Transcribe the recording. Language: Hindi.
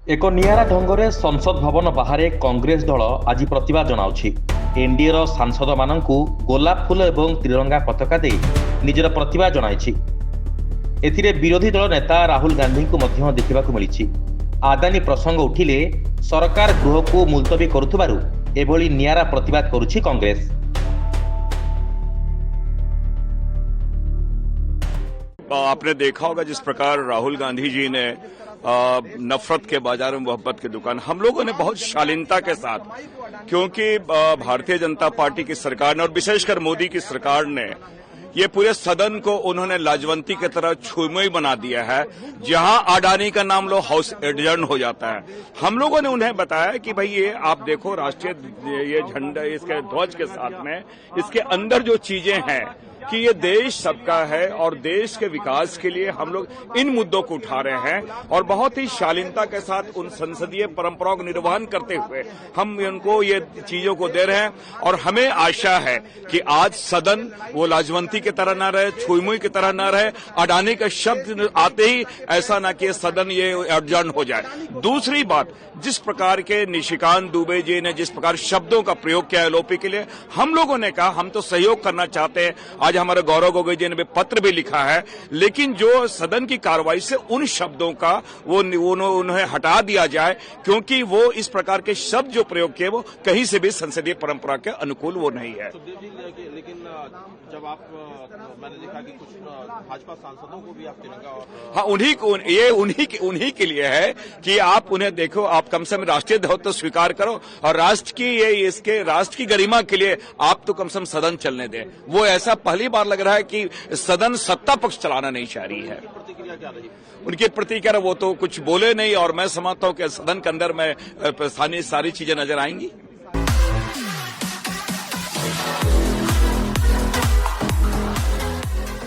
ଏକ ନିଆରା ଢଙ୍ଗରେ ସଂସଦ ଭବନ ବାହାରେ କଂଗ୍ରେସ ଦଳ ଆଜି ପ୍ରତିବାଦ ଜଣାଉଛି। ଏନଡିଏର ସାଂସଦମାନଙ୍କୁ ଗୋଲାପ ଫୁଲ ଏବଂ ତ୍ରିରଙ୍ଗା ପତାକା ଦେଇ ନିଜର ପ୍ରତିବାଦ ଜଣାଇଛି। ଏଥିରେ ବିରୋଧୀ ଦଳ ନେତା ରାହୁଲ ଗାନ୍ଧୀଙ୍କୁ ମଧ୍ୟ ଦେଖିବାକୁ ମିଳିଛି। ଆଦାନୀ ପ୍ରସଙ୍ଗ ଉଠିଲେ ସରକାର ଗୃହକୁ ମୁଲତବୀ କରୁଥିବାରୁ ଏଭଳି ନିଆରା ପ୍ରତିବାଦ କରୁଛି କଂଗ୍ରେସ। आपने देखा होगा जिस प्रकार राहुल गांधी जी ने नफरत के बाजार में मोहब्बत की दुकान, हम लोगों ने बहुत शालीनता के साथ, क्योंकि भारतीय जनता पार्टी की सरकार ने और विशेषकर मोदी की सरकार ने ये पूरे सदन को उन्होंने लाजवंती की तरह छुमोई बना दिया है। जहां अडानी का नाम लो हाउस एडजर्न हो जाता है। हम लोगों ने उन्हें बताया कि भाई ये आप देखो राष्ट्रीय ये झंडा इसके ध्वज के साथ में इसके अंदर जो चीजें हैं कि ये देश सबका है और देश के विकास के लिए हम लोग इन मुद्दों को उठा रहे हैं और बहुत ही शालीनता के साथ उन संसदीय परंपराओं का निर्वहन करते हुए हम उनको ये चीजों को दे रहे हैं। और हमें आशा है कि आज सदन वो लाजवंती की तरह न रहे, छुईमुई की तरह न रहे, अडानी का शब्द आते ही ऐसा न कि सदन ये एडजर्न हो जाए। दूसरी बात, जिस प्रकार के निशिकांत दुबे जी ने जिस प्रकार शब्दों का प्रयोग किया एलओपी के लिए, हम लोगों ने कहा हम तो सहयोग करना चाहते हैं। आज हमारे गौरव गोगोई जी ने भी पत्र भी लिखा है, लेकिन जो सदन की कार्रवाई से उन शब्दों का वो उन्हें हटा दिया जाए, क्योंकि वो इस प्रकार के शब्द जो प्रयोग किए वो कहीं से भी संसदीय परंपरा के अनुकूल वो नहीं है। लेकिन जब आप मैंने देखा कि कुछ भाजपा सांसदों को भी आप तिरंगा और हाँ, उन्हीं के लिए है कि आप उन्हें देखो, आप कम से कम राष्ट्रीय ध्वज तो स्वीकार करो और राष्ट्र की गरिमा के लिए आप तो कम से कम सदन चलने दें। वो ऐसा पहली बार लग रहा है कि सदन सत्ता पक्ष चलाना नहीं चाह रही है। प्रतिक्रिया क्या रही? उनकी प्रतिक्रिया वो तो कुछ बोले नहीं और मैं समझता हूं कि सदन के अंदर में सारी चीजें नजर आएंगी।